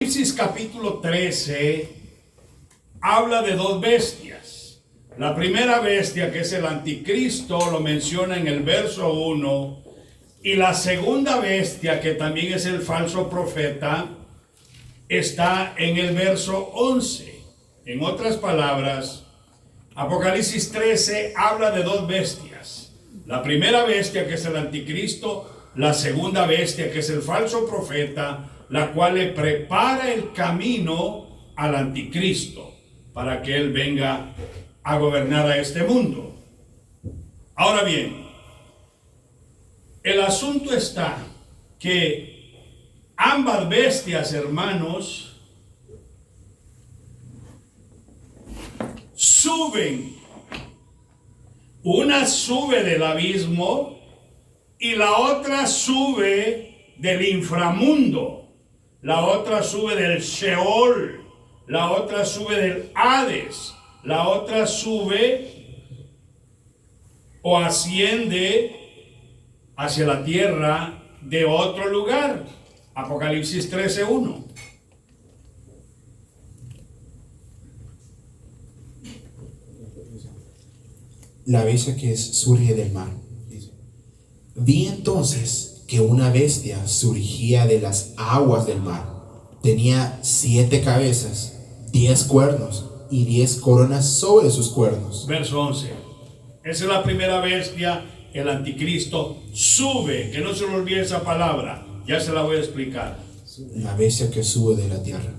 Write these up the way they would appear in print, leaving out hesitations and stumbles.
Apocalipsis capítulo 13 habla de dos bestias. La primera bestia, que es el anticristo, lo menciona en el verso 1, y la segunda bestia, que también es el falso profeta, está en el verso 11. En otras palabras, Apocalipsis 13 habla de dos bestias. La primera bestia, que es el anticristo, la segunda bestia, que es el falso profeta, la cual le prepara el camino al anticristo para que él venga a gobernar a este mundo. Ahora bien, el asunto está que ambas bestias, hermanos, suben. Una sube del abismo y la otra sube del inframundo. La otra sube del Sheol, la otra sube del Hades, la otra sube o asciende hacia la tierra de otro lugar. Apocalipsis 13:1. La bestia que surge del mar. Vi entonces que una bestia surgía de las aguas del mar. Tenía 7 cabezas, 10 cuernos y 10 coronas sobre sus cuernos. Verso 11. Esa es la primera bestia, el anticristo sube. Que no se le olvide esa palabra. Ya se la voy a explicar. La bestia que sube de la tierra.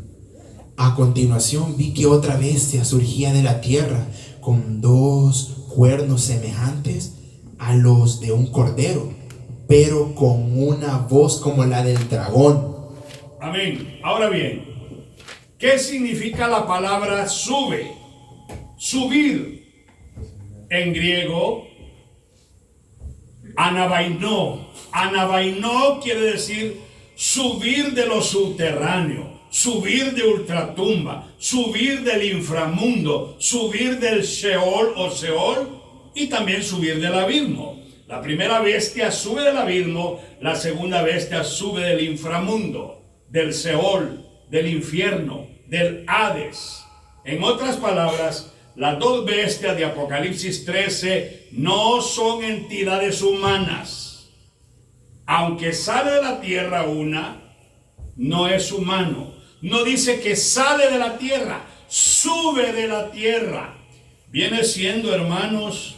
A continuación vi que otra bestia surgía de la tierra con 2 cuernos semejantes a los de un cordero, pero con una voz como la del dragón. Amén. Ahora bien, ¿qué significa la palabra sube? Subir. En griego, anabainó. Anabainó quiere decir subir de lo subterráneo, subir de ultratumba, subir del inframundo, subir del Sheol o Seol, y también subir del abismo. La primera bestia sube del abismo, la segunda bestia sube del inframundo, del Seol, del infierno, del Hades. En otras palabras, las dos bestias de Apocalipsis 13 no son entidades humanas. Aunque sale de la tierra una, no es humano. No dice que sale de la tierra, sube de la tierra. Viene siendo, hermanos,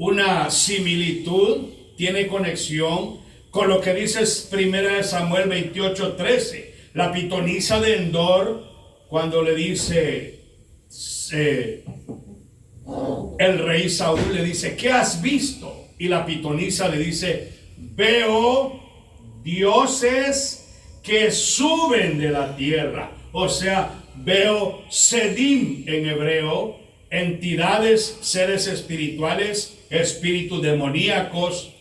una similitud, tiene conexión con lo que dice 1 Samuel 28:13. La pitonisa de Endor, cuando le dice el rey Saúl, le dice: ¿qué has visto? Y la pitonisa le dice: veo dioses que suben de la tierra. O sea, veo sedim en hebreo, entidades, seres espirituales, espíritus demoníacos,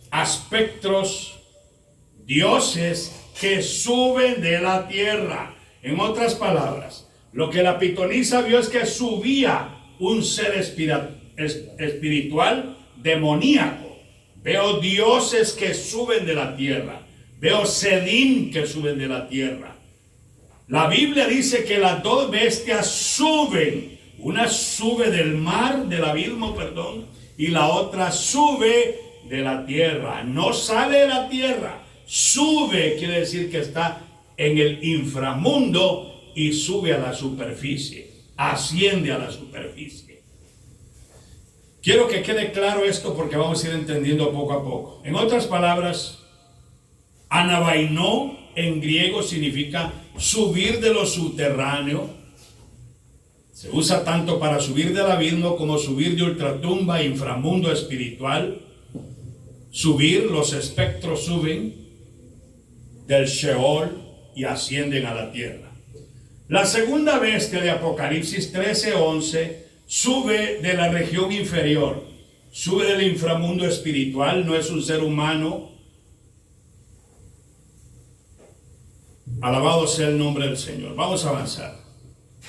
aspectos, dioses que suben de la tierra. En otras palabras, lo que la pitonisa vio es que subía un ser espiritual demoníaco. Veo dioses que suben de la tierra. Veo sedim que suben de la tierra. La Biblia dice que las dos bestias suben. Una sube del mar, del abismo, perdón, y la otra sube de la tierra. No sale de la tierra, sube, quiere decir que está en el inframundo y sube a la superficie, asciende a la superficie. Quiero que quede claro esto porque vamos a ir entendiendo poco a poco. En otras palabras, anabainó en griego significa subir de lo subterráneo. Se usa tanto para subir del abismo como subir de ultratumba, inframundo espiritual. Subir, los espectros suben del Sheol y ascienden a la tierra. La segunda bestia de Apocalipsis 13:11 sube de la región inferior, sube del inframundo espiritual, no es un ser humano. Alabado sea el nombre del Señor. Vamos a avanzar.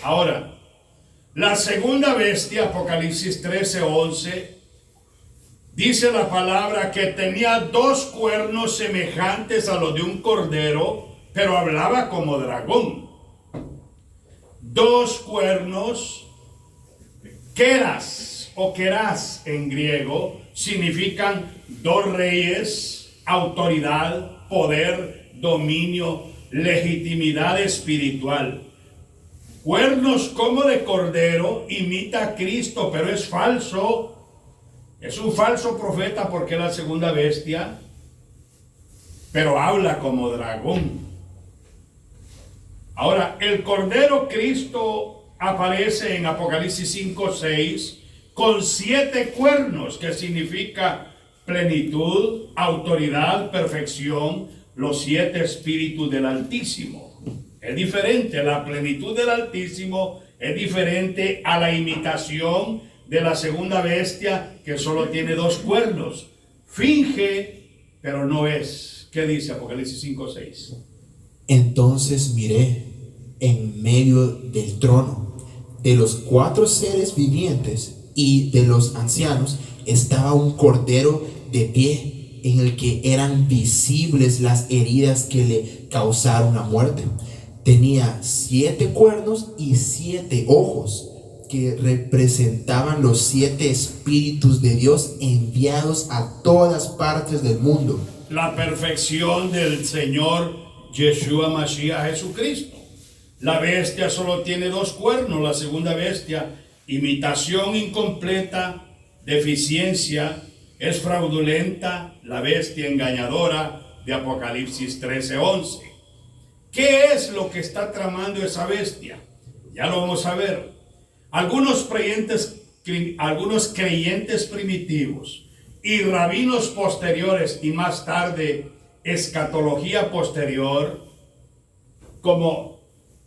Ahora, la segunda bestia, Apocalipsis 13:11, dice la palabra que tenía 2 cuernos semejantes a los de un cordero pero hablaba como dragón. 2 cuernos, keras o keras en griego, significan 2 reyes, autoridad, poder, dominio, legitimidad espiritual. Cuernos como de cordero, imita a Cristo, pero es falso. Es un falso profeta porque es la segunda bestia, pero habla como dragón. Ahora, el Cordero Cristo aparece en Apocalipsis 5:6 con 7 cuernos, que significa plenitud, autoridad, perfección, los 7 espíritus del Altísimo. Es diferente, la plenitud del Altísimo es diferente a la imitación de la segunda bestia, que solo tiene 2 cuernos. Finge, pero no es. ¿Qué dice Apocalipsis 5:6? Entonces miré en medio del trono, de los 4 seres vivientes y de los ancianos, estaba un cordero de pie, en el que eran visibles las heridas que le causaron la muerte. Tenía 7 cuernos y 7 ojos, que representaban los 7 espíritus de Dios enviados a todas partes del mundo. La perfección del Señor Yeshua Mashiach Jesucristo. La bestia solo tiene 2 cuernos, la segunda bestia, imitación incompleta, deficiencia, es fraudulenta, la bestia engañadora de Apocalipsis 13:11. ¿Qué es lo que está tramando esa bestia? Ya lo vamos a ver. Algunos creyentes primitivos y rabinos posteriores, y más tarde escatología posterior, como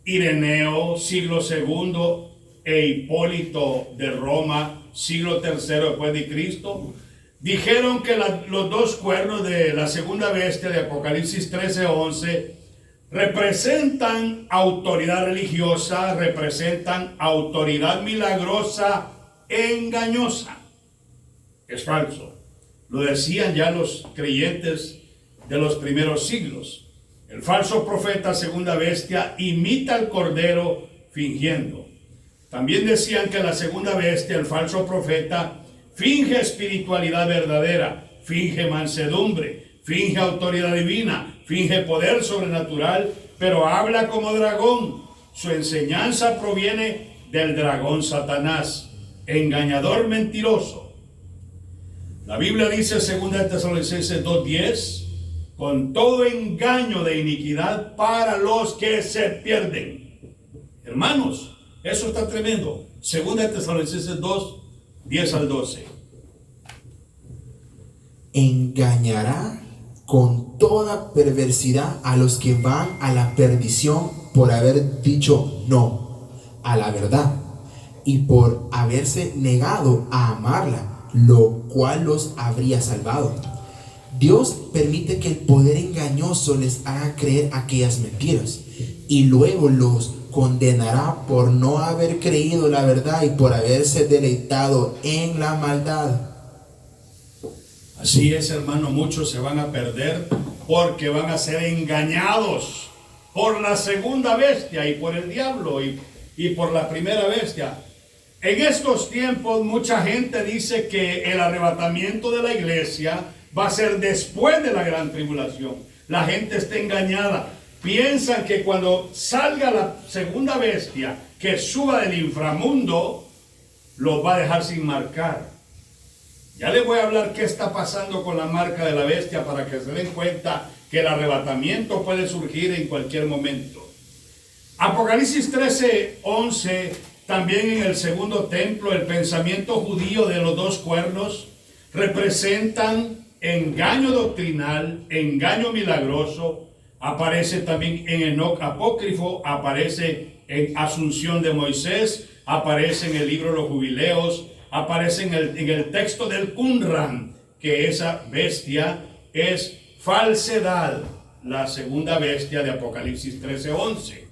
Ireneo, siglo II, e Hipólito de Roma, siglo III después de Cristo, dijeron que los 2 cuernos de la segunda bestia de Apocalipsis 13:11 representan autoridad religiosa, representan autoridad milagrosa, engañosa. Es falso. Lo decían ya los creyentes de los primeros siglos. El falso profeta, segunda bestia, imita al cordero fingiendo. También decían que la segunda bestia, el falso profeta, finge espiritualidad verdadera, finge mansedumbre, finge autoridad divina, finge poder sobrenatural, pero habla como dragón. Su enseñanza proviene del dragón Satanás, engañador mentiroso. La Biblia dice, 2 Tesalonicenses 2:10, con todo engaño de iniquidad para los que se pierden. Hermanos, eso está tremendo. 2 Tesalonicenses 2:10 al 12. Engañará con toda perversidad a los que van a la perdición por haber dicho no a la verdad y por haberse negado a amarla, lo cual los habría salvado. Dios permite que el poder engañoso les haga creer aquellas mentiras y luego los condenará por no haber creído la verdad y por haberse deleitado en la maldad. Así es, hermano, muchos se van a perder porque van a ser engañados por la segunda bestia y por el diablo y por la primera bestia. En estos tiempos mucha gente dice que el arrebatamiento de la iglesia va a ser después de la gran tribulación. La gente está engañada. Piensan que cuando salga la segunda bestia que suba del inframundo, los va a dejar sin marcar. Ya les voy a hablar qué está pasando con la marca de la bestia para que se den cuenta que el arrebatamiento puede surgir en cualquier momento. Apocalipsis 13:11, también en el segundo templo, el pensamiento judío de los 2 cuernos representan engaño doctrinal, engaño milagroso. Aparece también en Enoc apócrifo, aparece en Asunción de Moisés, aparece en el libro de los jubileos, aparece en el texto del Qumran, que esa bestia es falsedad, la segunda bestia de Apocalipsis 13:11.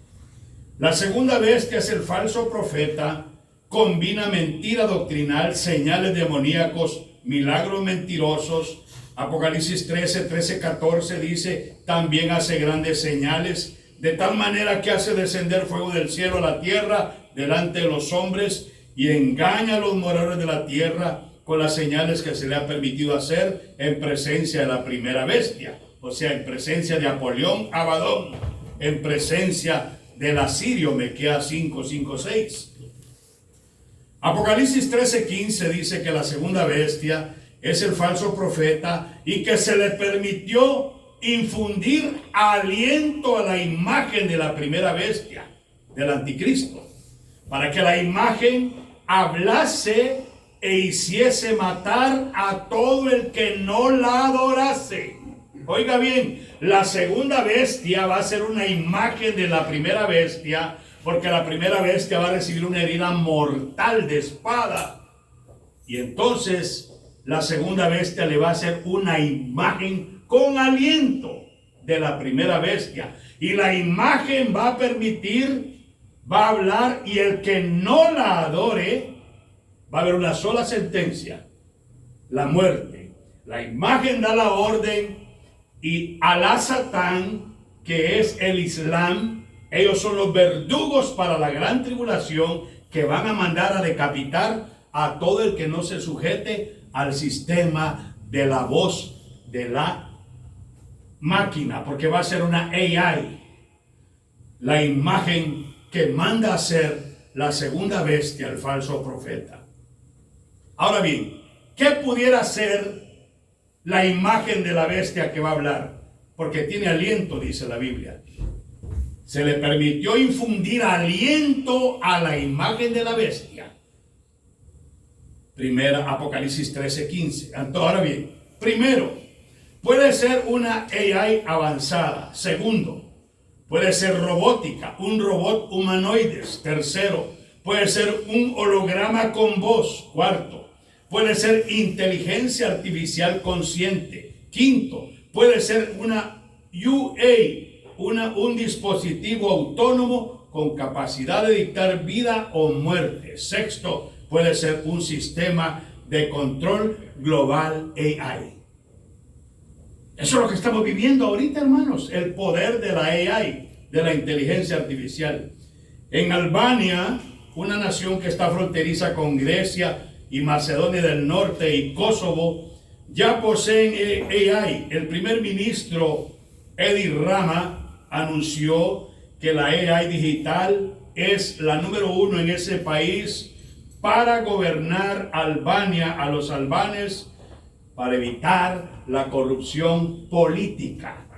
La segunda bestia es el falso profeta, combina mentira doctrinal, señales demoníacos, milagros mentirosos, Apocalipsis 14 dice, también hace grandes señales, de tal manera que hace descender fuego del cielo a la tierra delante de los hombres y engaña a los moradores de la tierra con las señales que se le ha permitido hacer en presencia de la primera bestia, o sea, en presencia de Apolión, Abadón, en presencia del asirio, Miqueas 5:6. Apocalipsis 13:15 dice que la segunda bestia es el falso profeta y que se le permitió infundir aliento a la imagen de la primera bestia, del anticristo, para que la imagen hablase e hiciese matar a todo el que no la adorase. Oiga bien, la segunda bestia va a ser una imagen de la primera bestia, porque la primera bestia va a recibir una herida mortal de espada. Y entonces la segunda bestia le va a hacer una imagen con aliento de la primera bestia. Y la imagen va a permitir, va a hablar, y el que no la adore, va a haber una sola sentencia: la muerte. La imagen da la orden, y Alá Satán, que es el Islam, ellos son los verdugos para la gran tribulación, que van a mandar a decapitar a todo el que no se sujete al sistema de la voz de la máquina, porque va a ser una AI, la imagen que manda a ser la segunda bestia, el falso profeta. Ahora bien, ¿qué pudiera ser la imagen de la bestia que va a hablar? Porque tiene aliento, dice la Biblia. Se le permitió infundir aliento a la imagen de la bestia. Primera, Apocalipsis 13:15. Ahora bien, primero, puede ser una AI avanzada. Segundo, puede ser robótica, un robot humanoides. Tercero, puede ser un holograma con voz. Cuarto, puede ser inteligencia artificial consciente. Quinto, puede ser una UA, un dispositivo autónomo con capacidad de dictar vida o muerte. Sexto, puede ser un sistema de control global AI. Eso es lo que estamos viviendo ahorita, hermanos, el poder de la AI, de la inteligencia artificial. En Albania, una nación que está fronteriza con Grecia y Macedonia del Norte y Kosovo, ya poseen AI. El primer ministro Edi Rama anunció que la AI digital es la número 1 en ese país para gobernar Albania a los albanes, para evitar la corrupción política.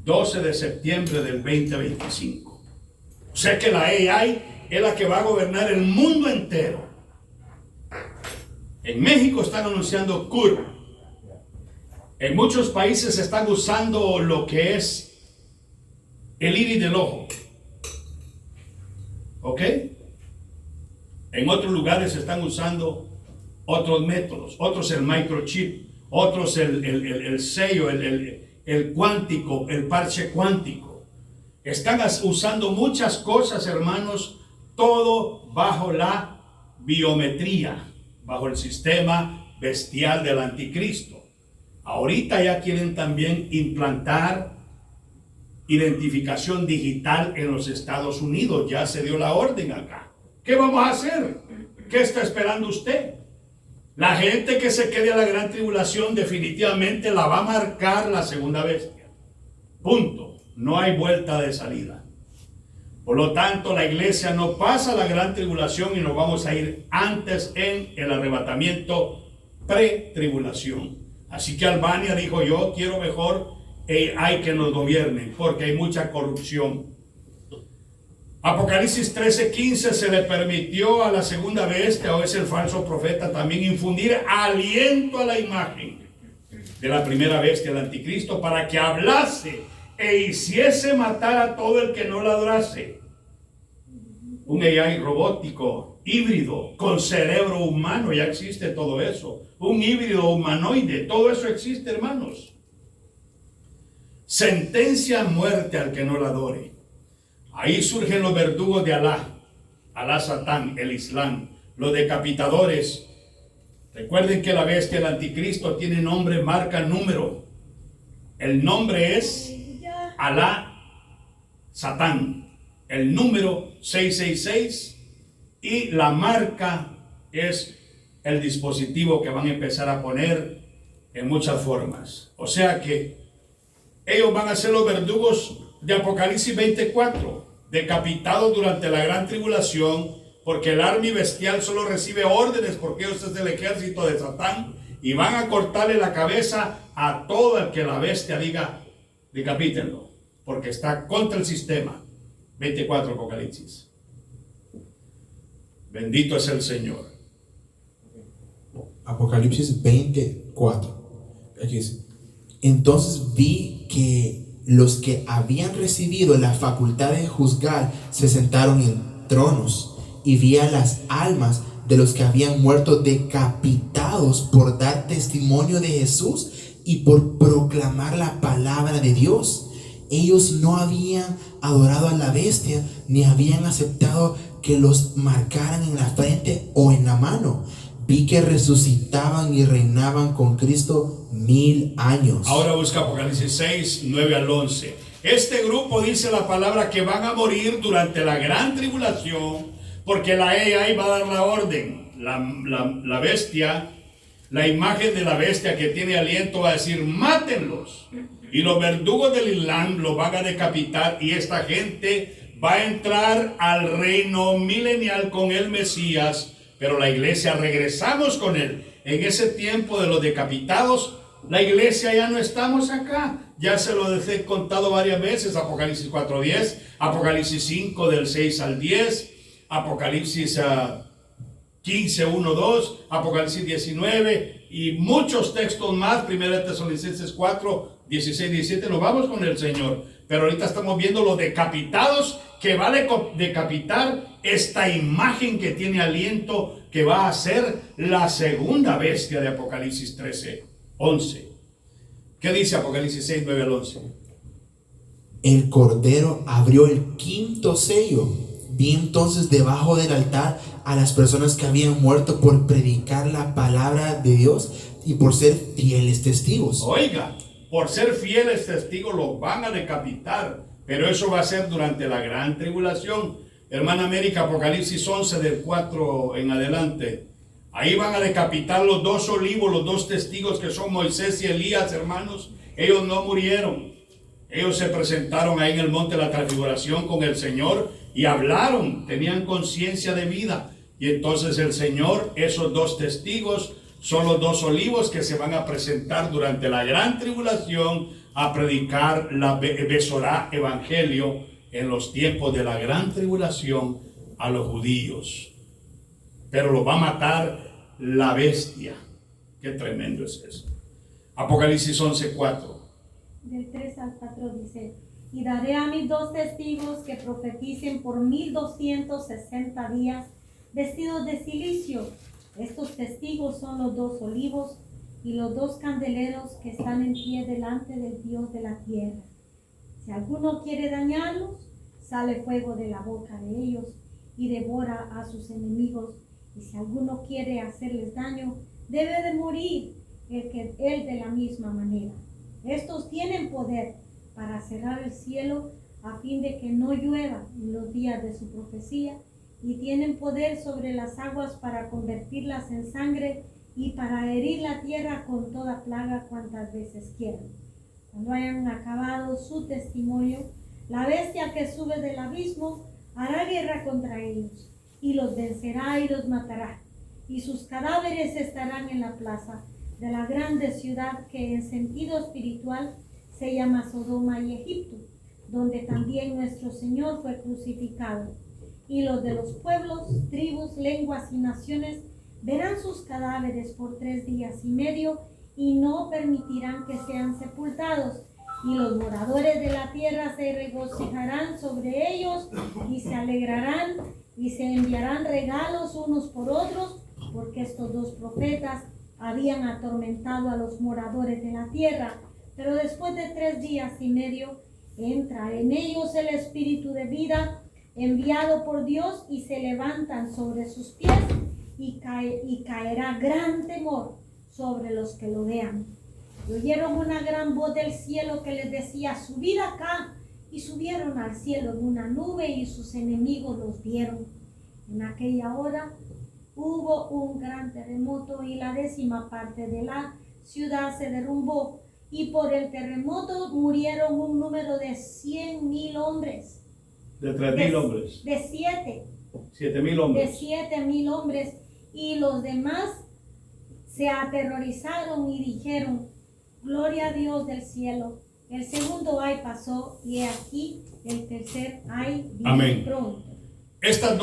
12 de septiembre del 2025. O sea que la AI es la que va a gobernar el mundo entero. En México están anunciando CUR. En muchos países están usando lo que es el iris del ojo. ¿Ok? En otros lugares están usando otros métodos, otros el microchip, otros el sello, el cuántico, el parche cuántico. Están usando muchas cosas, hermanos, todo bajo la biometría, bajo el sistema bestial del anticristo. Ahorita ya quieren también implantar identificación digital en los Estados Unidos. Ya se dio la orden acá. ¿Qué vamos a hacer? ¿Qué está esperando usted? La gente que se quede a la gran tribulación definitivamente la va a marcar la segunda bestia. Punto. No hay vuelta de salida. Por lo tanto, la iglesia no pasa la gran tribulación y nos vamos a ir antes en el arrebatamiento pre-tribulación. Así que Albania dijo: yo quiero mejor hay que nos gobiernen, porque hay mucha corrupción. Apocalipsis 13:15 se le permitió a la segunda bestia, o es el falso profeta, también infundir aliento a la imagen de la primera bestia, el anticristo, para que hablase e hiciese matar a todo el que no la adorase. Un AI robótico, híbrido, con cerebro humano, ya existe todo eso. Un híbrido humanoide, todo eso existe, hermanos. Sentencia a muerte al que no la adore. Ahí surgen los verdugos de Alá, Alá Satán, el Islam, los decapitadores, Recuerden que la bestia, el anticristo, tiene nombre, marca, número. El nombre es Alá, Satán. El número 666 y la marca es el dispositivo que van a empezar a poner en muchas formas. O sea que ellos van a ser los verdugos de Apocalipsis 24, decapitados durante la gran tribulación, porque el army bestial solo recibe órdenes, porque ellos es el ejército de Satán, y van a cortarle la cabeza a todo el que la bestia diga, decapítenlo, porque está contra el sistema. 24 Apocalipsis. Bendito es el Señor. Apocalipsis 24. Aquí dice: entonces vi que los que habían recibido la facultad de juzgar se sentaron en tronos, y vi a las almas de los que habían muerto decapitados por dar testimonio de Jesús y por proclamar la palabra de Dios. Ellos no habían adorado a la bestia, ni habían aceptado que los marcaran en la frente o en la mano. Vi que resucitaban y reinaban con Cristo 1000 años. Ahora busca Apocalipsis 6, 9 al 11. Este grupo dice la palabra que van a morir durante la gran tribulación, porque la AI va a dar la orden. La bestia, la imagen de la bestia que tiene aliento va a decir: mátenlos. Y los verdugos del Islam los van a decapitar, y esta gente va a entrar al reino milenial con el Mesías. Pero la iglesia regresamos con él. En ese tiempo de los decapitados, la iglesia ya no estamos acá. Ya se lo he contado varias veces. Apocalipsis 4:10, Apocalipsis 5 del 6 al 10, Apocalipsis 15, 1, 2, Apocalipsis 19 y muchos textos más. 1 Tesalonicenses 4, 16, 17. Nos vamos con el Señor. Pero ahorita estamos viendo los decapitados, que va a decapitar esta imagen que tiene aliento, que va a ser la segunda bestia de Apocalipsis 13, 11. ¿Qué dice Apocalipsis 6, 9 al 11? El Cordero abrió el quinto sello. Vi entonces debajo del altar a las personas que habían muerto por predicar la palabra de Dios y por ser fieles testigos. Oiga, por ser fieles testigos los van a decapitar, pero eso va a ser durante la gran tribulación. Hermana América, Apocalipsis 11 del 4 en adelante. Ahí van a decapitar los dos olivos, los dos testigos que son Moisés y Elías, hermanos. Ellos no murieron. Ellos se presentaron ahí en el monte de la transfiguración con el Señor y hablaron, tenían conciencia de vida. Y entonces el Señor, esos dos testigos, son los dos olivos que se van a presentar durante la gran tribulación a predicar la Besorá evangelio en los tiempos de la gran tribulación a los judíos. Pero los va a matar la bestia. Qué tremendo es eso. Apocalipsis 11:4. Del 3 al 4 dice: y daré a mis dos testigos que profeticen por 1260 días, vestidos de cilicio. Estos testigos son los dos olivos y los dos candeleros que están en pie delante del Dios de la tierra. Si alguno quiere dañarlos, sale fuego de la boca de ellos y devora a sus enemigos. Y si alguno quiere hacerles daño, debe de morir él de la misma manera. Estos tienen poder para cerrar el cielo a fin de que no llueva en los días de su profecía, y tienen poder sobre las aguas para convertirlas en sangre y para herir la tierra con toda plaga cuantas veces quieran. Cuando hayan acabado su testimonio, la bestia que sube del abismo hará guerra contra ellos y los vencerá y los matará, y sus cadáveres estarán en la plaza de la grande ciudad que en sentido espiritual se llama Sodoma y Egipto, donde también nuestro Señor fue crucificado. Y los de los pueblos, tribus, lenguas y naciones verán sus cadáveres por 3 días y medio y no permitirán que sean sepultados. Y los moradores de la tierra se regocijarán sobre ellos y se alegrarán y se enviarán regalos unos por otros, porque estos dos profetas habían atormentado a los moradores de la tierra. Pero después de 3 días y medio entra en ellos el espíritu de vida enviado por Dios, y se levantan sobre sus pies y caerá gran temor sobre los que lo vean. Y oyeron una gran voz del cielo que les decía: subid acá. Y subieron al cielo en una nube, y sus enemigos los vieron. En aquella hora hubo un gran terremoto, y la 10ª parte de la ciudad se derrumbó, y por el terremoto murieron un número de 100,000 hombres. De 3,000 hombres. De 7,000 hombres. De 7,000 hombres. Y los demás se aterrorizaron y dijeron: gloria a Dios del cielo. El segundo ay pasó, y he aquí el tercer ay viene Amén. pronto. Estos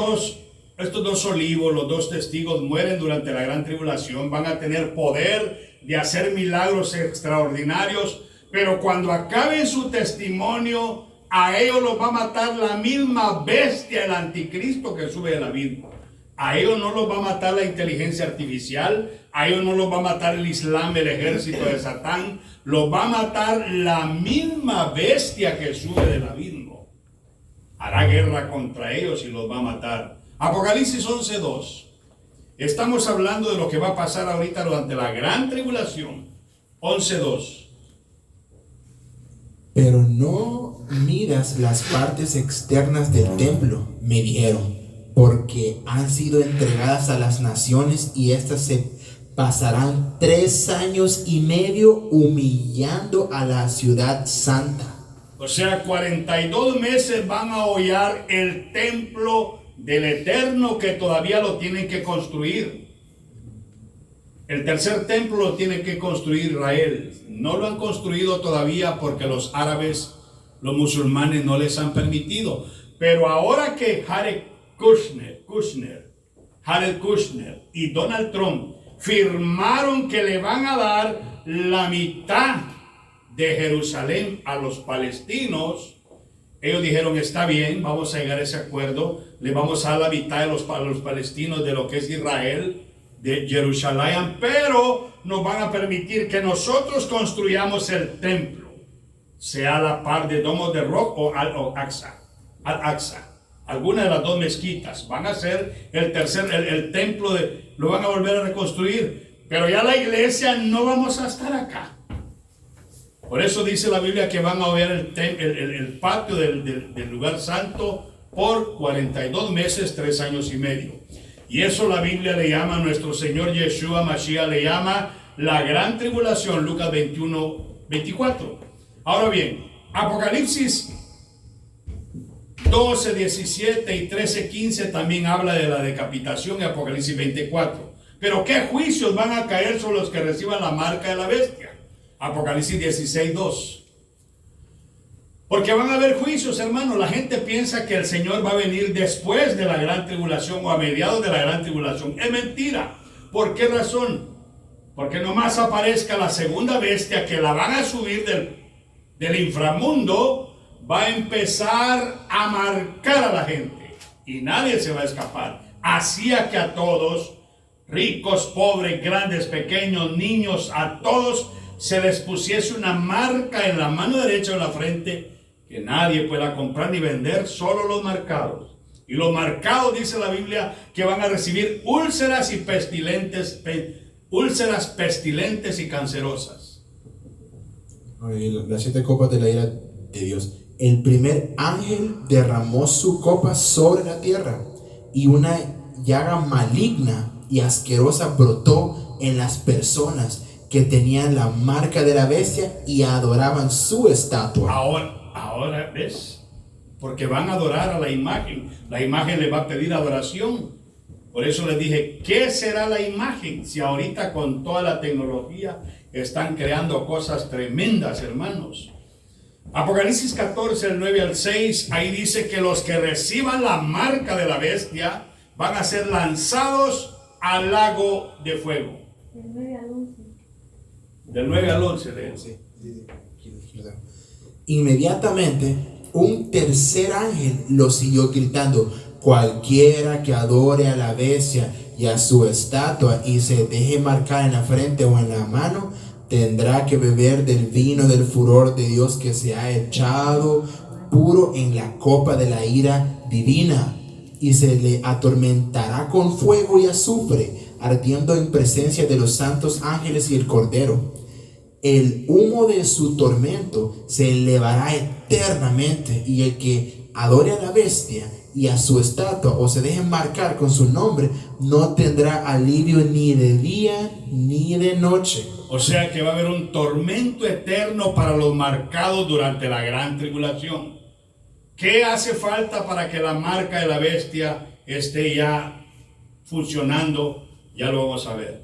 dos olivos, los dos testigos, mueren durante la gran tribulación. Van a tener poder de hacer milagros extraordinarios, pero cuando acaben su testimonio, a ellos los va a matar la misma bestia, el anticristo que sube del abismo. A ellos no los va a matar la inteligencia artificial, a ellos no los va a matar el Islam, el ejército de Satán, los va a matar la misma bestia que sube del abismo. Hará guerra contra ellos y los va a matar. Apocalipsis 11:2. Estamos hablando de lo que va a pasar ahorita durante la gran tribulación. 11:2. Pero no miras las partes externas del templo, me dijeron, porque han sido entregadas a las naciones, y éstas se pasarán 3 años y medio humillando a la ciudad santa. O sea, 42 meses van a hollar el templo del Eterno, que todavía lo tienen que construir. El tercer templo lo tiene que construir Israel. No lo han construido todavía porque los árabes, los musulmanes no les han permitido. Pero ahora que Jared Kushner y Donald Trump firmaron que le van a dar la mitad de Jerusalén a los palestinos, ellos dijeron: está bien, vamos a llegar a ese acuerdo, le vamos a dar la mitad de los palestinos de lo que es Israel, de Jerusalén, pero nos van a permitir que nosotros construyamos el templo, sea a la par de Domo de Rock o Al-Aqsa. Alguna de las dos mezquitas van a ser el templo, lo van a volver a reconstruir, pero ya la iglesia no vamos a estar acá. Por eso dice la Biblia que van a ver el patio del lugar santo por 42 meses, 3 años y medio. Y eso la Biblia le llama, nuestro Señor Yeshua Mashiach le llama la gran tribulación, Lucas 21:24. Ahora bien, Apocalipsis 12, 17 y 13, 15 también habla de la decapitación, en Apocalipsis 24. Pero ¿qué juicios van a caer sobre los que reciban la marca de la bestia? Apocalipsis 16, 2. Porque van a haber juicios, hermanos. La gente piensa que el Señor va a venir después de la gran tribulación o a mediados de la gran tribulación. Es mentira. ¿Por qué razón? Porque nomás aparezca la segunda bestia, que la van a subir del inframundo, va a empezar a marcar a la gente y nadie se va a escapar. Hacía que a todos, ricos, pobres, grandes, pequeños, niños, a todos se les pusiese una marca en la mano derecha o en la frente, que nadie pueda comprar ni vender, solo los marcados. Y los marcados, dice la Biblia, que van a recibir úlceras pestilentes y cancerosas. Las 7 copas de la ira de Dios. El primer ángel derramó su copa sobre la tierra, y una llaga maligna y asquerosa brotó en las personas que tenían la marca de la bestia y adoraban su estatua. Ahora ves, porque van a adorar a la imagen. La imagen le va a pedir adoración. Por eso les dije, ¿qué será la imagen? Si ahorita con toda la tecnología están creando cosas tremendas, hermanos. Apocalipsis 14, el 9 al 6, ahí dice que los que reciban la marca de la bestia van a ser lanzados al lago de fuego. Del 9 al 11. Del 9 al 11 de Sí. Inmediatamente un tercer ángel lo siguió gritando: cualquiera que adore a la bestia y a su estatua y se deje marcar en la frente o en la mano, tendrá que beber del vino del furor de Dios, que se ha echado puro en la copa de la ira divina. y se le atormentará con fuego y azufre, ardiendo en presencia de los santos ángeles y el Cordero. El humo de su tormento se elevará eternamente, y el que adore a la bestia y a su estatua o se deje marcar con su nombre no tendrá alivio ni de día ni de noche. O sea que va a haber un tormento eterno para los marcados durante la gran tribulación. ¿Qué hace falta para que la marca de la bestia esté ya funcionando? Ya lo vamos a ver.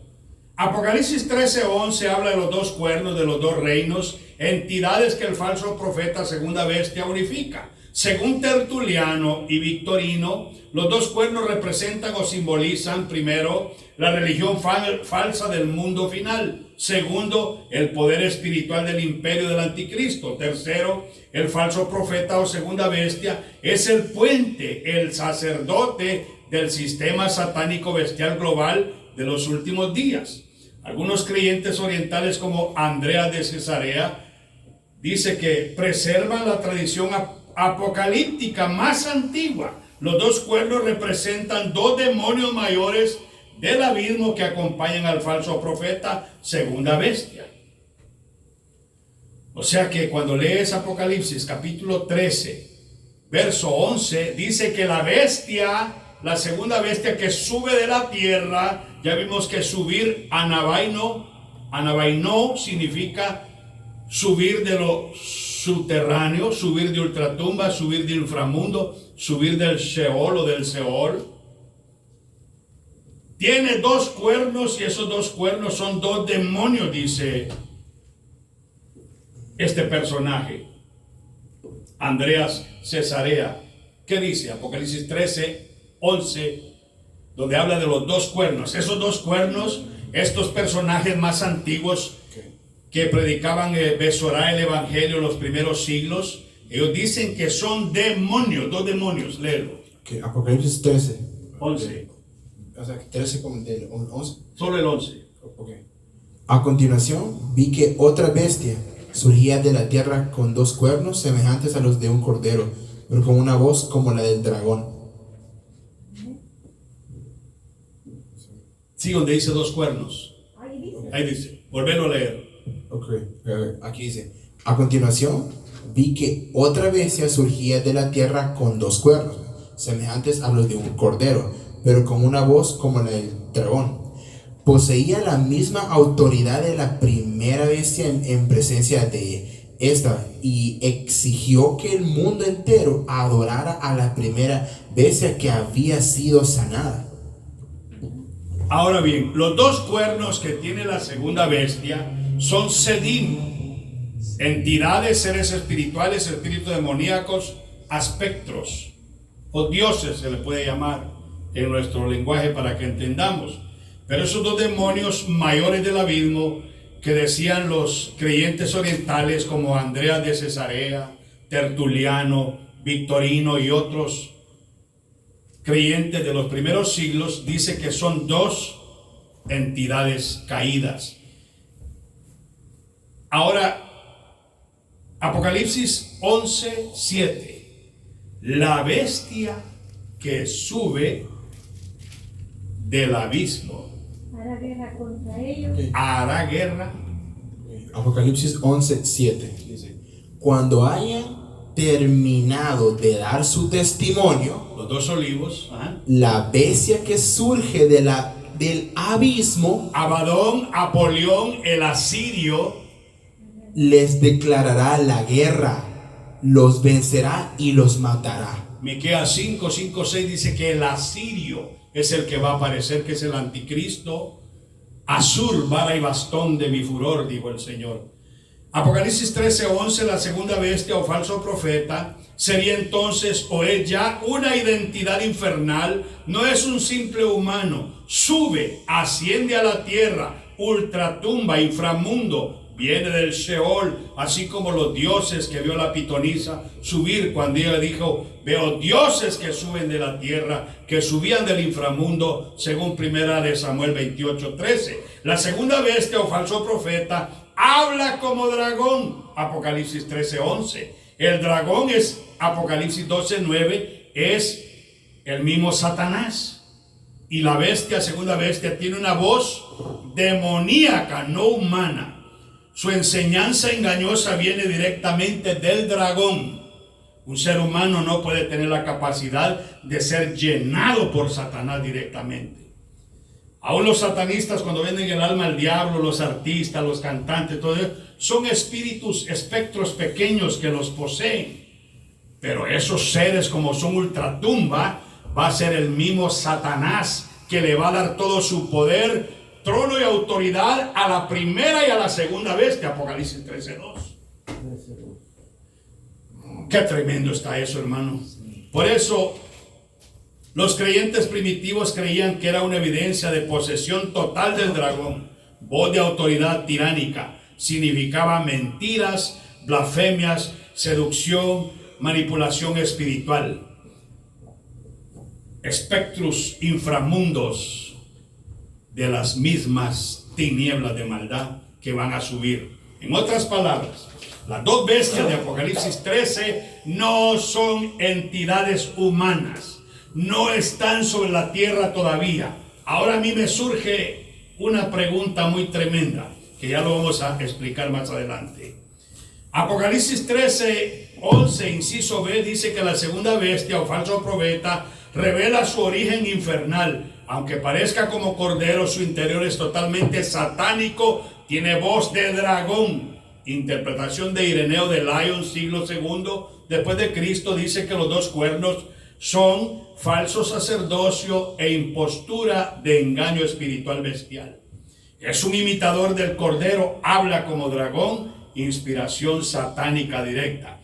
Apocalipsis 13:11 habla de los dos cuernos, de los dos reinos, entidades que el falso profeta, segunda bestia, unifica. Según Tertuliano y Victorino, los dos cuernos representan o simbolizan, primero, la religión falsa del mundo final. Segundo, el poder espiritual del imperio del anticristo. Tercero, el falso profeta o segunda bestia es el puente, el sacerdote del sistema satánico bestial global de los últimos días. Algunos creyentes orientales como Andrea de Cesarea dice que preservan la tradición apocalíptica más antigua. Los dos cuernos representan dos demonios mayores del abismo que acompañan al falso profeta, segunda bestia. O sea que cuando lees Apocalipsis capítulo 13, verso 11, dice que la bestia, la segunda bestia que sube de la tierra, ya vimos que subir anabaino significa subir de lo subterráneo, subir de ultratumba, subir de inframundo, subir del Sheol o del Seol. Tiene dos cuernos y esos dos cuernos son dos demonios, dice este personaje, Andreas Cesarea. ¿Qué dice? Apocalipsis 13:11, donde habla de los dos cuernos. Esos dos cuernos, estos personajes más antiguos que predicaban Besorá el evangelio en los primeros siglos, ellos dicen que son demonios, dos demonios. Léelo. Apocalipsis 13. 11. O sea, 13 como del 11. Solo el 11. Okay. A continuación, vi que otra bestia surgía de la tierra con dos cuernos semejantes a los de un cordero, pero con una voz como la del dragón. Sí, donde dice dos cuernos. Ahí dice. Ahí dice. Volverlo a leer. Aquí dice: a continuación, vi que otra bestia surgía de la tierra con dos cuernos, semejantes a los de un cordero, pero con una voz como la del dragón. Poseía la misma autoridad de la primera bestia en presencia de esta, y exigió que el mundo entero adorara a la primera bestia que había sido sanada. Ahora bien, los dos cuernos que tiene la segunda bestia son Sedim, entidades, seres espirituales, espíritus demoníacos, aspectros o dioses se le puede llamar en nuestro lenguaje para que entendamos. Pero esos dos demonios mayores del abismo que decían los creyentes orientales como Andrea de Cesarea, Tertuliano, Victorino y otros creyentes de los primeros siglos, dice que son dos entidades caídas. Ahora, Apocalipsis 11:7, la bestia que sube del abismo Hará guerra contra ellos. hará guerra. Apocalipsis 11:7 dice: cuando hayan terminado de dar su testimonio, Los dos olivos, la bestia que surge del abismo Abadón, Apolión, el asirio, les declarará la guerra, los vencerá y los matará. Miqueas 5:6 dice que el asirio es el que va a aparecer, que es el anticristo. Asur, vara y bastón de mi furor, dijo el Señor. Apocalipsis 13:11, la segunda bestia o falso profeta sería entonces o es ya una identidad infernal, no es un simple humano, sube, asciende a la tierra, ultratumba, inframundo, viene del Sheol, así como los dioses que vio la pitonisa subir cuando ella dijo: veo dioses que suben de la tierra, que subían del inframundo, según primera de Samuel 28:13. La segunda bestia o falso profeta habla como dragón, Apocalipsis 13:11. El dragón es Apocalipsis 12:9, es el mismo Satanás. Y la bestia, segunda bestia, tiene una voz demoníaca, no humana. Su enseñanza engañosa viene directamente del dragón. Un ser humano no puede tener la capacidad de ser llenado por Satanás directamente. Aún los satanistas, cuando venden el alma al diablo, los artistas, los cantantes, todo eso, son espíritus, espectros pequeños que los poseen. Pero esos seres, como son ultratumba, va a ser el mismo Satanás que le va a dar todo su poder, trono y autoridad a la primera y a la segunda bestia. Apocalipsis 13:2. Qué tremendo está eso, hermano. Por eso los creyentes primitivos creían que era una evidencia de posesión total del dragón. Voz de autoridad tiránica. Significaba mentiras, blasfemias, seducción, manipulación espiritual. Espectros inframundos de las mismas tinieblas de maldad que van a subir. En otras palabras, las dos bestias de Apocalipsis 13 no son entidades humanas, no están sobre la tierra todavía. Ahora a mí me surge una pregunta muy tremenda, que ya lo vamos a explicar más adelante. Apocalipsis 13:11, inciso B, dice que la segunda bestia o falso profeta revela su origen infernal. Aunque parezca como cordero, su interior es totalmente satánico, tiene voz de dragón. Interpretación de Ireneo de Lyon, siglo II después de Cristo, dice que los dos cuernos son falso sacerdocio e impostura de engaño espiritual bestial. Es un imitador del cordero, habla como dragón, inspiración satánica directa.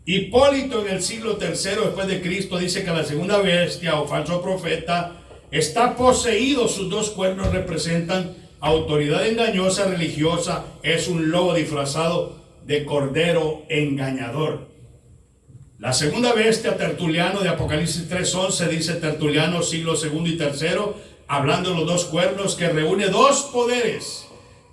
Hipólito en el siglo III después de Cristo dice que la segunda bestia o falso profeta está poseído. Sus dos cuernos representan autoridad engañosa religiosa. Es un lobo disfrazado de cordero engañador. La segunda bestia, Tertuliano de Apocalipsis 3:11, dice Tertuliano, siglo II y III, hablando de los dos cuernos, que reúne dos poderes: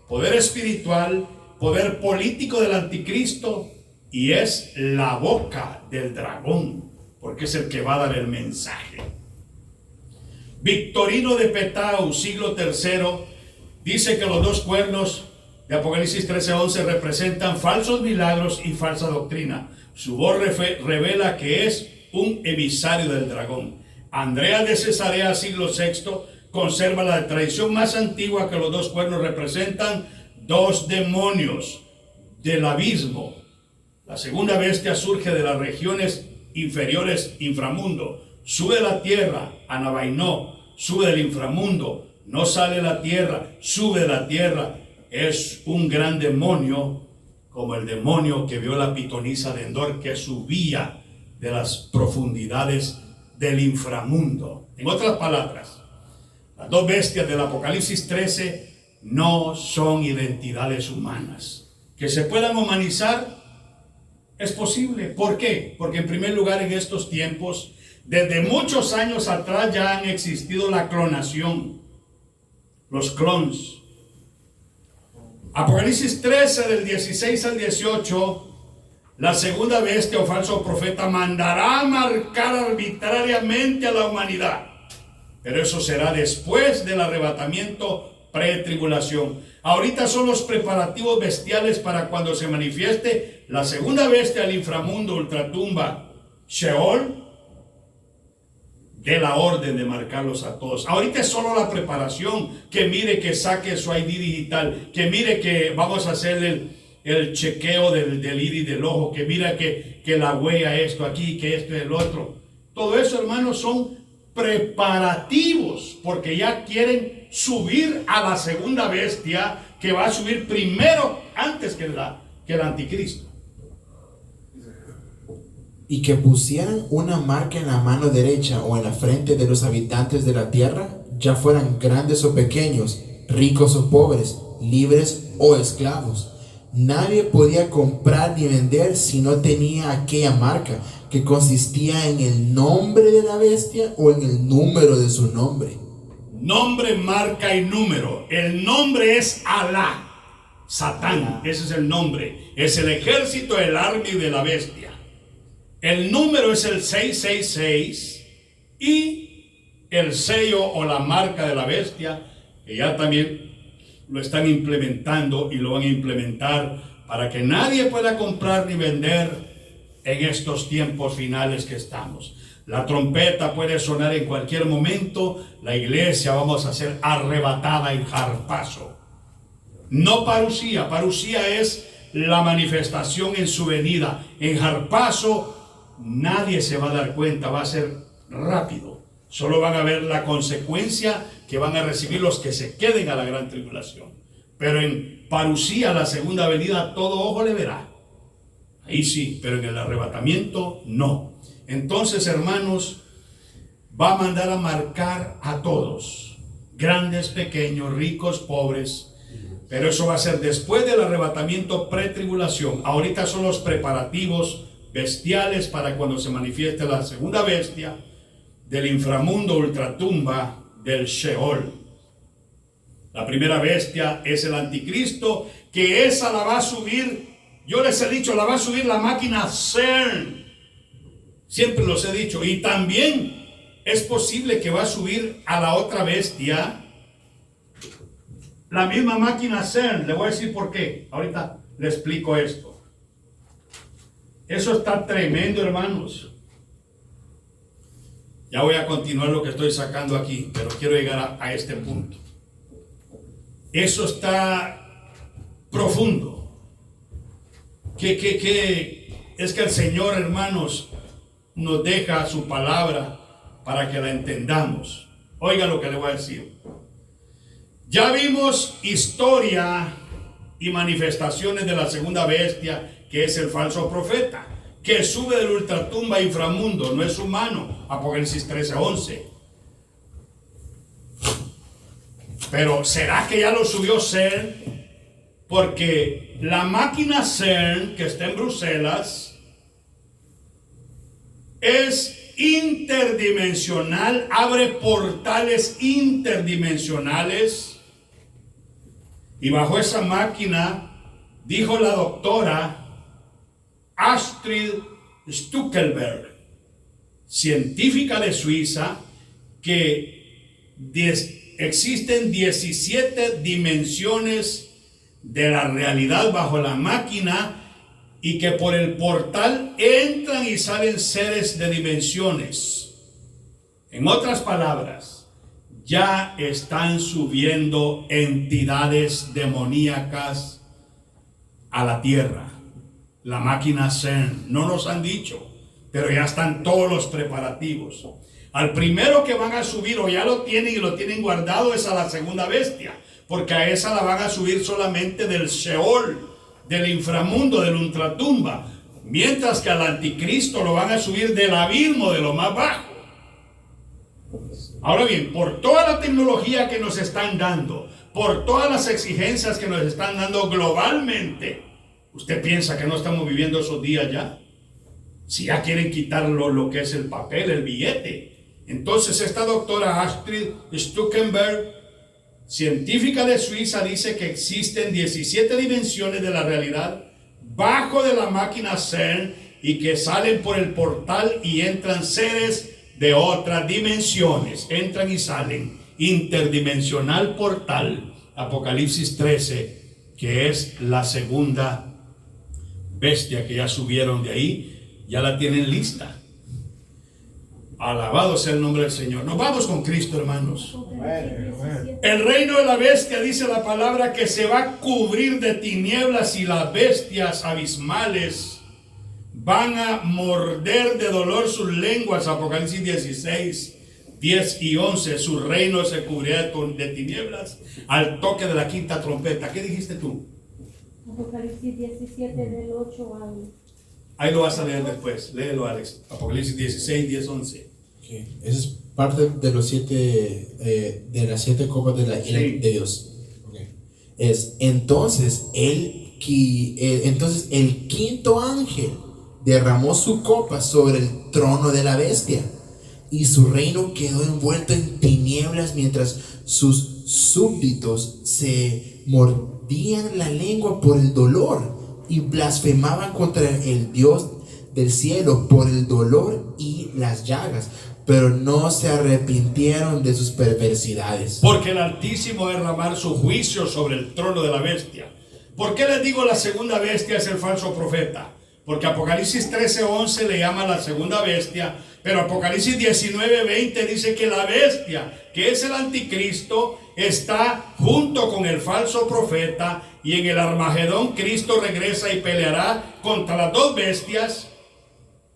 poder espiritual, poder político del anticristo, y es la boca del dragón, porque es el que va a dar el mensaje. Victorino de Petau, siglo III, dice que los dos cuernos de Apocalipsis 13:11 representan falsos milagros y falsa doctrina. Su voz revela que es un emisario del dragón. Andrea de Cesarea, siglo VI, conserva la tradición más antigua que los dos cuernos representan dos demonios del abismo. La segunda bestia surge de las regiones inferiores, inframundo. Sube de la tierra, Anabainó, sube del inframundo. No sale de la tierra, sube de la tierra. Es un gran demonio, como el demonio que vio la pitonisa de Endor, que subía de las profundidades del inframundo. En otras palabras, las dos bestias del Apocalipsis 13 no son identidades humanas. Que se puedan humanizar es posible. ¿Por qué? Porque en primer lugar, en estos tiempos, desde muchos años atrás ya han existido la clonación, los clones. Apocalipsis 13 del 16 al 18, la segunda bestia o falso profeta mandará a marcar arbitrariamente a la humanidad, pero eso será después del arrebatamiento pretribulación. Ahorita son los preparativos bestiales para cuando se manifieste la segunda bestia del inframundo, ultratumba, Sheol, de la orden de marcarlos a todos. Ahorita es solo la preparación, que mire que saque su ID digital, que mire que vamos a hacer el chequeo del iris del ojo, que mira que la huella esto aquí, que esto y el otro. Todo eso, hermanos, son preparativos, porque ya quieren subir a la segunda bestia, que va a subir primero antes que el anticristo. Y que pusieran una marca en la mano derecha o en la frente de los habitantes de la tierra, ya fueran grandes o pequeños, ricos o pobres, libres o esclavos. Nadie podía comprar ni vender si no tenía aquella marca, que consistía en el nombre de la bestia o en el número de su nombre. Nombre, marca y número. El nombre es Alá, Satán, ese es el nombre. Es el ejército, el army de la bestia. El número es el 666 y el sello o la marca de la bestia, que ya también lo están implementando y lo van a implementar para que nadie pueda comprar ni vender en estos tiempos finales que estamos. La trompeta puede sonar en cualquier momento. La iglesia vamos a ser arrebatada en harpazo. No parusía. Parusía es la manifestación en su venida. En harpazo nadie se va a dar cuenta, va a ser rápido. Solo van a ver la consecuencia que van a recibir los que se queden a la gran tribulación. Pero en parusía, la segunda venida, todo ojo le verá. Ahí sí, pero en el arrebatamiento no. Entonces, hermanos, va a mandar a marcar a todos, grandes, pequeños, ricos, pobres, pero eso va a ser después del arrebatamiento pretribulación. Ahorita son los preparativos bestiales para cuando se manifieste la segunda bestia del inframundo, ultratumba, del Sheol. La primera bestia es el anticristo, que esa la va a subir. Yo les he dicho, la va a subir la máquina CERN. Siempre los he dicho. Y también es posible que va a subir a la otra bestia la misma máquina CERN. Le voy a decir por qué. Ahorita le explico esto. Eso está tremendo, hermanos. Ya voy a continuar lo que estoy sacando aquí, pero quiero llegar a este punto. Eso está profundo. Es que el Señor, hermanos, nos deja su palabra para que la entendamos. Oiga lo que le voy a decir. Ya vimos historia y manifestaciones de la segunda bestia, que es el falso profeta, que sube del ultratumba a inframundo, no es humano. Apocalipsis 13:11. Pero ¿será que ya lo subió CERN? Porque la máquina CERN que está en Bruselas es interdimensional, abre portales interdimensionales, y bajo esa máquina, dijo la doctora Astrid Stuckelberg, científica de Suiza, que existen 17 dimensiones de la realidad bajo la máquina, y que por el portal entran y salen seres de dimensiones. En otras palabras, ya están subiendo entidades demoníacas a la tierra. La máquina CERN, no nos han dicho, pero ya están todos los preparativos. Al primero que van a subir, o ya lo tienen y lo tienen guardado, es a la segunda bestia, porque a esa la van a subir solamente del Sheol, del inframundo, del ultratumba, mientras que al anticristo lo van a subir del abismo, de lo más bajo. Ahora bien, por toda la tecnología que nos están dando, por todas las exigencias que nos están dando globalmente, ¿usted piensa que no estamos viviendo esos días ya? Si ya quieren quitar lo que es el papel, el billete. Entonces esta doctora Astrid Stuckelberg, científica de Suiza, dice que existen 17 dimensiones de la realidad bajo de la máquina CERN, y que salen por el portal y entran seres de otras dimensiones, entran y salen, interdimensional portal. Apocalipsis 13, que es la segunda bestia que ya subieron de ahí, ya la tienen lista. Alabado sea el nombre del Señor. Nos vamos con Cristo, hermanos. El reino de la bestia, dice la palabra, que se va a cubrir de tinieblas, y las bestias abismales van a morder de dolor sus lenguas. Apocalipsis 16, 10 y 11. Su reino se cubrirá de tinieblas al toque de la quinta trompeta. ¿Qué dijiste tú? Apocalipsis 17 del 8 al... Ahí lo vas a leer después. Léelo, Alex. Apocalipsis 16, 10, 11. Okay. Esa es parte de los de las 7 copas de la ira de Dios. Okay. Entonces el quinto ángel derramó su copa sobre el trono de la bestia, y su reino quedó envuelto en tinieblas, mientras sus súbditos se mordían la lengua por el dolor y blasfemaban contra el Dios del cielo por el dolor y las llagas. pero no se arrepintieron de sus perversidades. Porque el Altísimo va a derramar su juicio sobre el trono de la bestia. ¿Por qué les digo la segunda bestia es el falso profeta? Porque Apocalipsis 13:11 le llama la segunda bestia, pero Apocalipsis 19:20 dice que la bestia, que es el anticristo, está junto con el falso profeta, y en el Armagedón Cristo regresa y peleará contra las dos bestias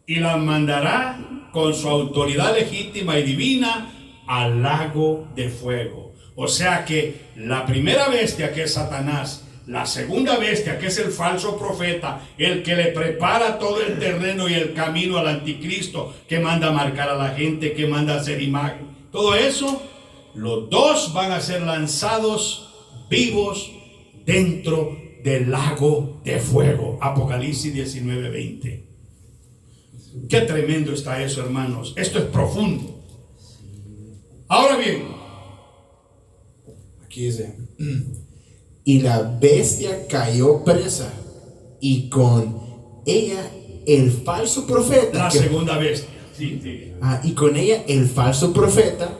y las mandará con su autoridad legítima y divina al lago de fuego. O sea que la primera bestia, que es Satanás, la segunda bestia, que es el falso profeta, el que le prepara todo el terreno y el camino al anticristo, que manda a marcar a la gente, que manda a hacer imagen, todo eso, los dos van a ser lanzados vivos dentro del lago de fuego. Apocalipsis 19:20. Qué tremendo está eso, hermanos. Esto es profundo. Ahora bien, aquí dice: y la bestia cayó presa, y con ella el falso profeta. La segunda bestia. Sí, sí. Y con ella el falso profeta,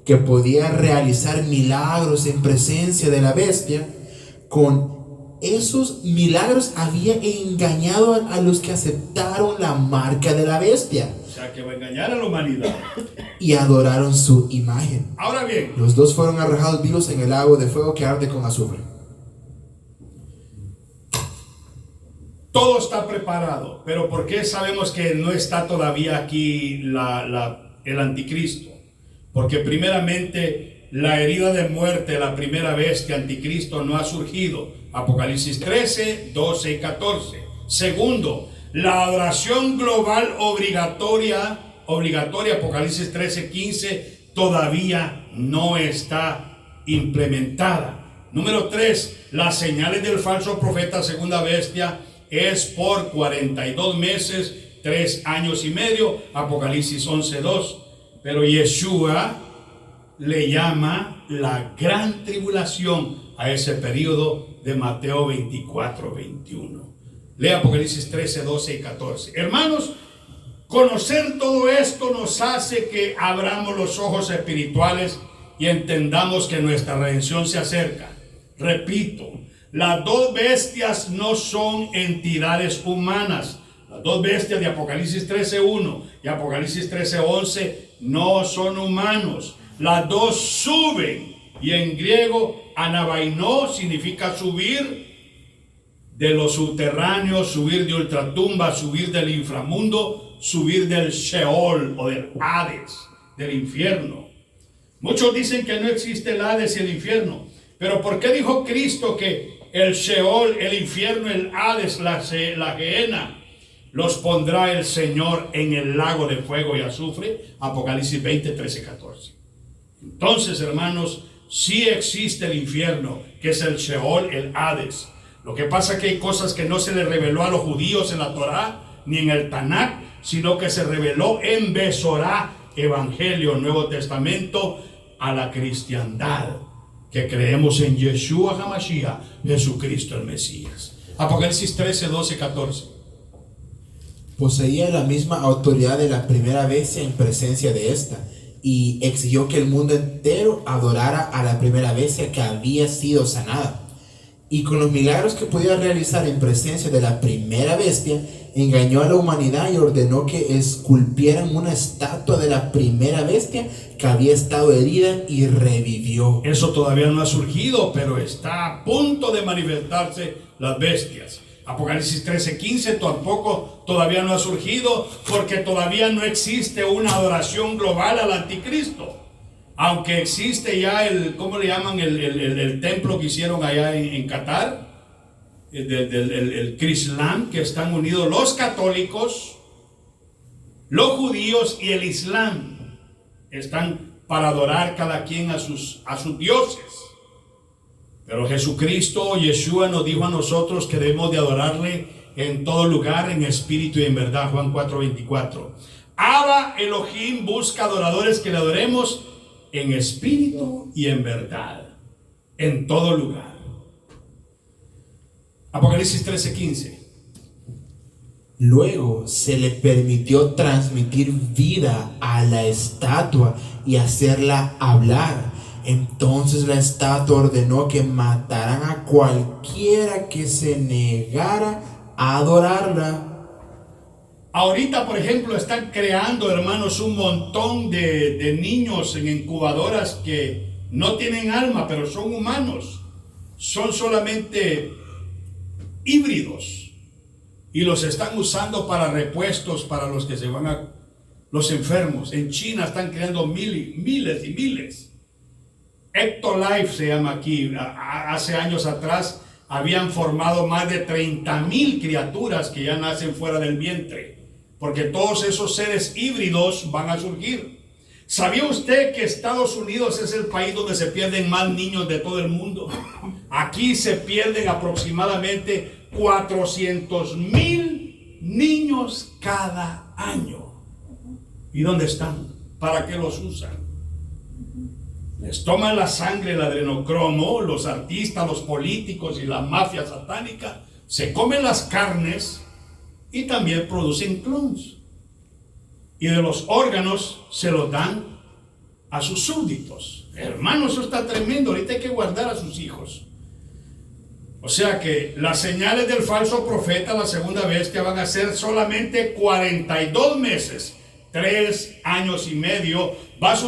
que podía realizar milagros en presencia de la bestia. Con esos milagros había engañado a los que aceptaron la marca de la bestia. O sea, que va a engañar a la humanidad. Y adoraron su imagen. Ahora bien, los dos fueron arrojados vivos en el lago de fuego que arde con azufre. todo está preparado, pero ¿por qué sabemos que no está todavía aquí el anticristo? Porque primeramente la herida de muerte, la primera bestia, anticristo, no ha surgido. Apocalipsis 13, 12 y 14. Segundo, la adoración global obligatoria, Apocalipsis 13, 15, todavía no está implementada. Número 3, las señales del falso profeta, segunda bestia, es por 42 meses, 3 años y medio, Apocalipsis 11, 2. Pero Yeshua le llama la gran tribulación a ese periodo de Mateo 24, 21. Lea Apocalipsis 13, 12 y 14. Hermanos, conocer todo esto nos hace que abramos los ojos espirituales y entendamos que nuestra redención se acerca. Repito, las dos bestias no son entidades humanas. Las dos bestias de Apocalipsis 13:1 y Apocalipsis 13:11 no son humanos. Las dos suben, y en griego anabainó significa subir de lo subterráneo, subir de ultratumba, subir del inframundo, subir del Sheol o del Hades, del infierno. Muchos dicen que no existe el Hades y el infierno, pero ¿por qué dijo Cristo que el Sheol, el infierno, el Hades, la Gehenna, los pondrá el Señor en el lago de fuego y azufre? Apocalipsis 20, 13, 14. Entonces, hermanos, sí existe el infierno, que es el Sheol, el Hades. Lo que pasa es que hay cosas que no se le reveló a los judíos en la Torá ni en el Tanakh, sino que se reveló en Besorá, Evangelio, Nuevo Testamento, a la cristiandad, que creemos en Yeshua HaMashiach, Jesucristo el Mesías. Apocalipsis 13, 12, 14. Poseía la misma autoridad de la primera bestia en presencia de esta, y exigió que el mundo entero adorara a la primera bestia que había sido sanada. Y con los milagros que podía realizar en presencia de la primera bestia, engañó a la humanidad y ordenó que esculpieran una estatua de la primera bestia que había estado herida y revivió. Eso todavía no ha surgido, pero está a punto de manifestarse las bestias. Apocalipsis 13, 15 tampoco todavía no ha surgido, porque todavía no existe una adoración global al anticristo. Aunque existe ya ¿cómo le llaman? El templo que hicieron allá en Qatar, el Krislam, que están unidos los católicos, los judíos y el Islam. Están para adorar cada quien a sus dioses. Pero Jesucristo, Yeshua, nos dijo a nosotros que debemos de adorarle en todo lugar, en espíritu y en verdad. Juan 4:24. Abba Elohim busca adoradores que le adoremos en espíritu y en verdad, en todo lugar. Apocalipsis 13:15. Luego se le permitió transmitir vida a la estatua y hacerla hablar. Entonces la estatua ordenó que mataran a cualquiera que se negara a adorarla. Ahorita, por ejemplo, están creando, hermanos, un montón de niños en incubadoras que no tienen alma, pero son humanos. Son solamente híbridos. Y los están usando para repuestos para los que se van a los enfermos. En China están creando miles y miles. Ectolife se llama aquí. Hace años atrás habían formado más de 30,000 criaturas que ya nacen fuera del vientre. Porque todos esos seres híbridos van a surgir. ¿Sabía usted que Estados Unidos es el país donde se pierden más niños de todo el mundo? Aquí se pierden aproximadamente 400,000 niños cada año. ¿Y dónde están? ¿Para qué los usan? Les toman la sangre, el adrenocromo, los artistas, los políticos y la mafia satánica, se comen las carnes y también producen clones. Y de los órganos se los dan a sus súbditos. Hermano, eso está tremendo. Ahorita hay que guardar a sus hijos. O sea que las señales del falso profeta, la segunda bestia, van a ser solamente 42 meses, 3 años y medio. Va a